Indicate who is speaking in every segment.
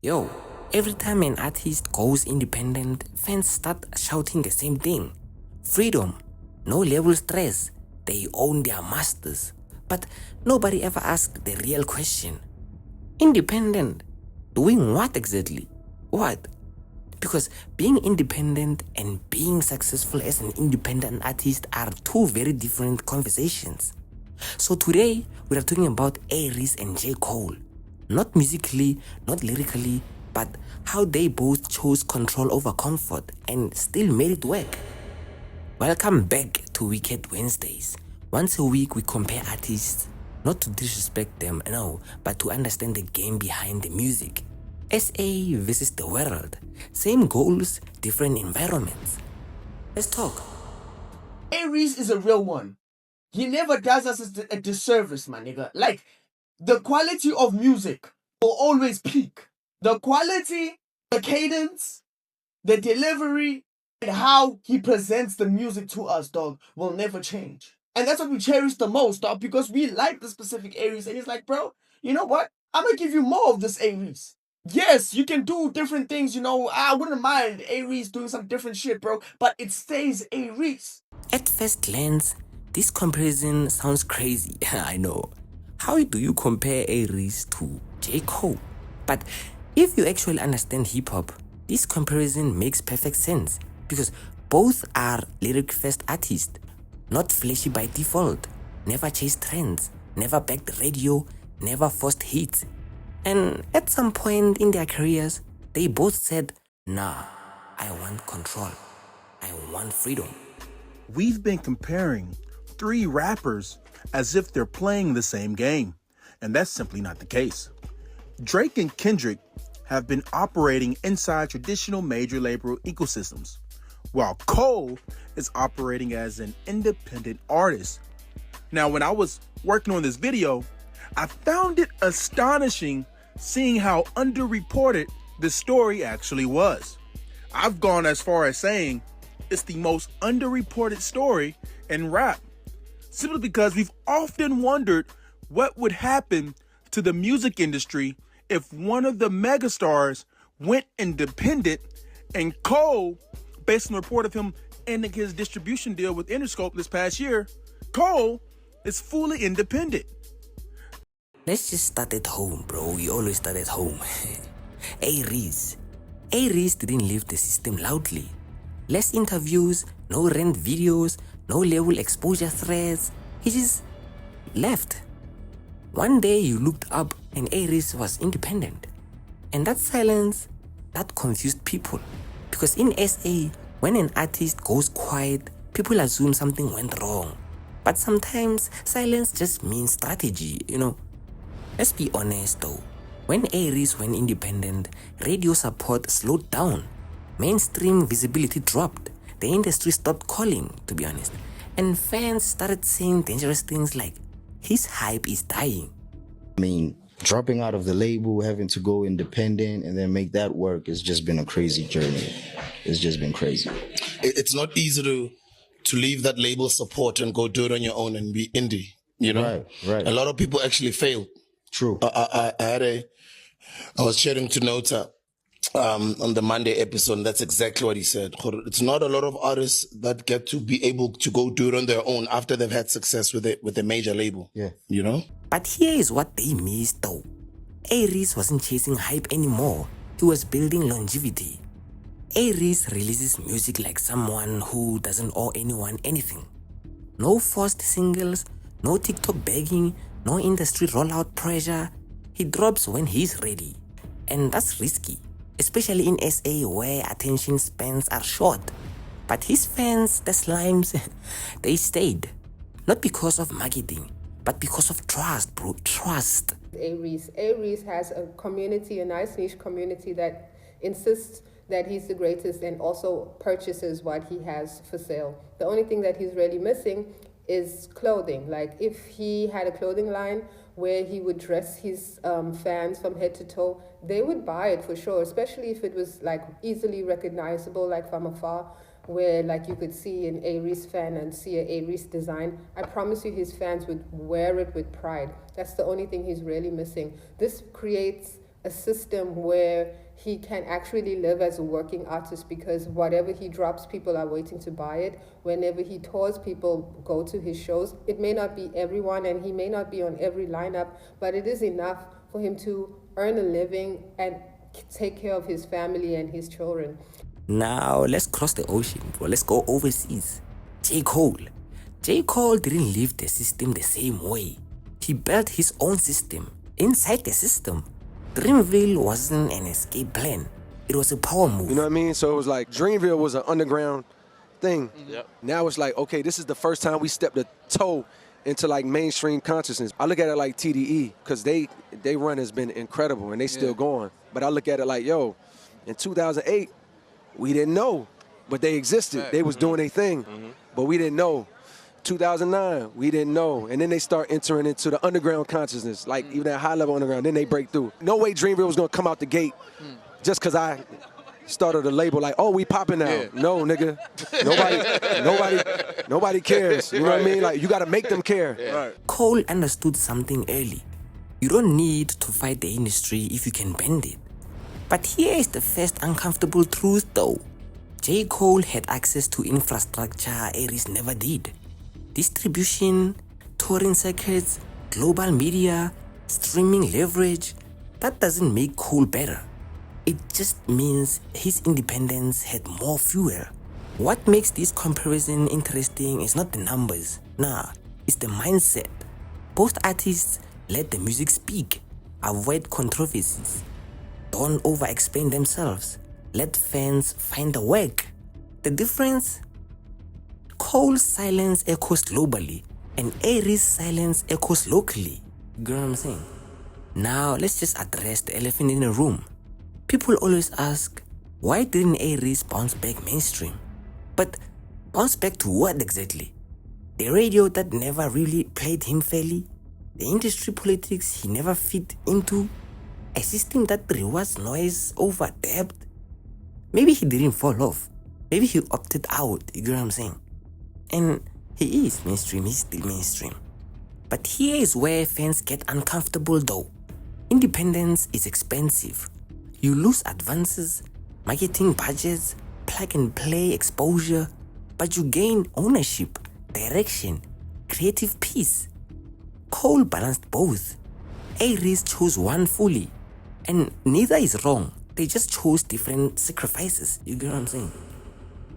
Speaker 1: Yo, every time an artist goes independent, fans start shouting the same thing. Freedom, no label stress, they own their masters. But nobody ever asks the real question. Independent, doing what exactly? What? Because being independent and being successful as an independent artist are two very different conversations. So today, we are talking about Aries and J. Cole. Not musically, not lyrically, but how they both chose control over comfort and still made it work. Welcome back to Wicked Wednesdays. Once a week we compare artists, not to disrespect them, no, but to understand the game behind the music. SA versus the world. Same goals, different environments. Let's talk.
Speaker 2: Aries is a real one. He never does us a disservice, my nigga. Like, the quality of music will always peak. The quality, the cadence, the delivery, and how he presents the music to us, dog, will never change. And that's what we cherish the most, dog, because we like the specific Aries. And he's like, bro, you know what? I'm gonna give you more of this Aries. Yes, you can do different things, I wouldn't mind Aries doing some different shit, bro, but it stays Aries.
Speaker 1: At first glance, this comparison sounds crazy, I know. How do you compare Aries to J. Cole? But if you actually understand hip-hop, this comparison makes perfect sense because both are lyric-first artists, not flashy by default, never chased trends, never backed radio, never forced hits. And at some point in their careers, they both said, nah, I want control. I want freedom.
Speaker 3: We've been comparing three rappers as if they're playing the same game, and that's simply not the case. Drake and Kendrick have been operating inside traditional major label ecosystems, while Cole is operating as an independent artist. Now, when I was working on this video, I found it astonishing seeing how underreported the story actually was. I've gone as far as saying it's the most underreported story in rap, simply because we've often wondered what would happen to the music industry if one of the megastars went independent. And Cole, based on the report of him ending his distribution deal with Interscope this past year, Cole is fully independent.
Speaker 1: Let's just start at home, bro. We always start at home. Aries. Aries didn't leave the system loudly. Less interviews, no rent videos, no label exposure threads. He just left. One day you looked up and Aries was independent. And that silence, that confused people. Because in SA, when an artist goes quiet, people assume something went wrong. But sometimes silence just means strategy, Let's be honest though. When Aries went independent, radio support slowed down. Mainstream visibility dropped. The industry stopped calling, to be honest. And fans started saying dangerous things like, his hype is dying.
Speaker 4: I mean, dropping out of the label, having to go independent and then make that work has just been a crazy journey. It's just been crazy.
Speaker 5: It's not easy to leave that label support and go do it on your own and be indie,
Speaker 4: Right.
Speaker 5: A lot of people actually fail.
Speaker 4: True.
Speaker 5: I was chatting to Nota on the Monday episode, and that's exactly what he said. It's not a lot of artists that get to be able to go do it on their own after they've had success with a major label.
Speaker 4: Yeah.
Speaker 1: But here is what they missed though. Aries wasn't chasing hype anymore. He was building longevity. Aries releases music like someone who doesn't owe anyone anything. No forced singles, no TikTok begging, no industry rollout pressure. He drops when he's ready. And that's risky, especially in SA where attention spans are short. But his fans, the slimes, they stayed. Not because of marketing, but because of trust, bro. Trust.
Speaker 6: Aries has a community, a nice niche community that insists that he's the greatest and also purchases what he has for sale. The only thing that he's really missing is clothing. Like if he had a clothing line where he would dress his fans from head to toe, they would buy it for sure, especially if it was like easily recognizable, like from afar, where like you could see an Aries fan and see an Aries design. I promise you his fans would wear it with pride. That's the only thing he's really missing. This creates a system where he can actually live as a working artist, because whatever he drops, people are waiting to buy it. Whenever he tours, people go to his shows. It may not be everyone, and he may not be on every lineup, but it is enough for him to earn a living and take care of his family and his children.
Speaker 1: Now let's cross the ocean, bro. Let's go overseas. J. Cole. J. Cole didn't leave the system the same way. He built his own system inside the system. Dreamville wasn't an escape plan. It was a power move.
Speaker 7: You know what I mean? So it was like Dreamville was an underground thing.
Speaker 8: Yep.
Speaker 7: Now it's like, okay, this is the first time we stepped a toe into like mainstream consciousness. I look at it like TDE, because they run has been incredible and they still going. But I look at it like, yo, in 2008, we didn't know, but they existed. They was doing their thing, but we didn't know. 2009, we didn't know. And then they start entering into the underground consciousness, like even that high level underground, then they break through. No way Dreamville was gonna come out the gate just cause I started a label like, oh, we popping now.
Speaker 8: Yeah.
Speaker 7: No, nigga. Nobody cares. You know what I mean? Like, you gotta make them care.
Speaker 8: Yeah.
Speaker 7: Right.
Speaker 1: Cole understood something early. You don't need to fight the industry if you can bend it. But here is the first uncomfortable truth though. J. Cole had access to infrastructure Aries never did. Distribution, touring circuits, global media, streaming leverage. That doesn't make Cole better. It just means his independence had more fuel. What makes this comparison interesting is not the numbers. Nah, it's the mindset. Both artists let the music speak, avoid controversies, don't over-explain themselves, let fans find the work. The difference? Cole's silence echoes globally, and Aries' silence echoes locally. You get what I'm saying? Now, let's just address the elephant in the room. People always ask, why didn't Aries bounce back mainstream? But bounce back to what exactly? The radio that never really played him fairly? The industry politics he never fit into? A system that rewards noise over depth? Maybe he didn't fall off. Maybe he opted out, you get what I'm saying? And he is mainstream, he's still mainstream. But here is where fans get uncomfortable though. Independence is expensive. You lose advances, marketing budgets, plug and play exposure, but you gain ownership, direction, creative peace. Cole balanced both. Aries chose one fully, and neither is wrong. They just chose different sacrifices. You get what I'm saying?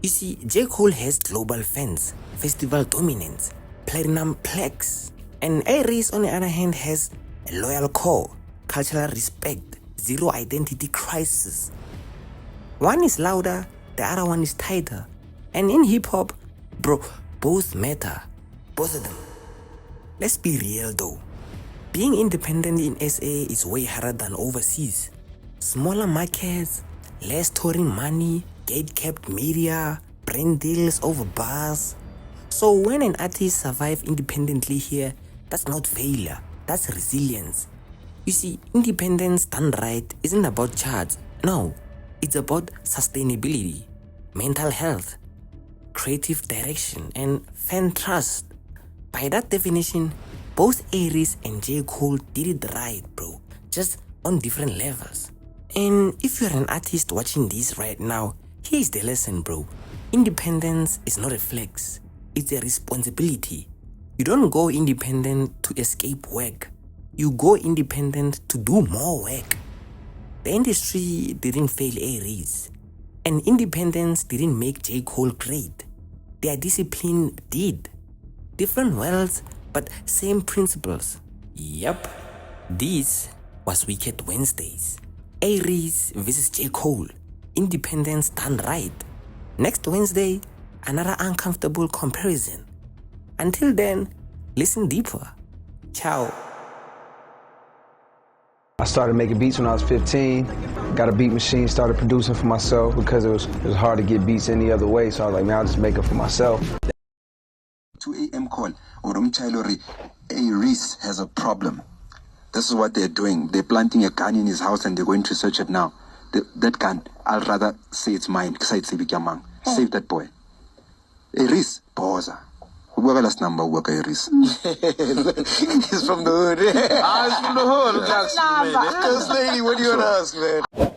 Speaker 1: You see, J. Cole has global fans, festival dominance, platinum plaques, and Aries on the other hand has a loyal core, cultural respect, zero identity crisis. One is louder, the other one is tighter. And in hip-hop, bro, both matter. Both of them. Let's be real though. Being independent in SA is way harder than overseas. Smaller markets, less touring money, gate-kept media, brand deals over bars. So when an artist survives independently here, that's not failure, that's resilience. You see, independence done right isn't about charts. No, it's about sustainability, mental health, creative direction, and fan trust. By that definition, both Aries and J. Cole did it right, bro, just on different levels. And if you're an artist watching this right now, here's the lesson, bro. Independence is not a flex, it's a responsibility. You don't go independent to escape work. You go independent to do more work. The industry didn't fail Aries, and independence didn't make J. Cole great. Their discipline did. Different worlds, but same principles. Yup. This was Wicked Wednesdays. Aries versus J. Cole. Independence done right. Next Wednesday, another uncomfortable comparison. Until then, listen deeper. Ciao.
Speaker 9: I started making beats when I was 15. Got a beat machine, started producing for myself because it was hard to get beats any other way. So I was like, man, I'll just make it for myself.
Speaker 10: 2 a.m. call, A-Reece has a problem. This is what they're doing. They're planting a gun in his house and they're going to search it now. That gun, I'll rather say it's mine. Save that boy. A-Reece, Boza. Whoever last number work Aries.
Speaker 5: He's from the hood.
Speaker 8: He's from the hood.
Speaker 5: First lady, what do you want to ask, man?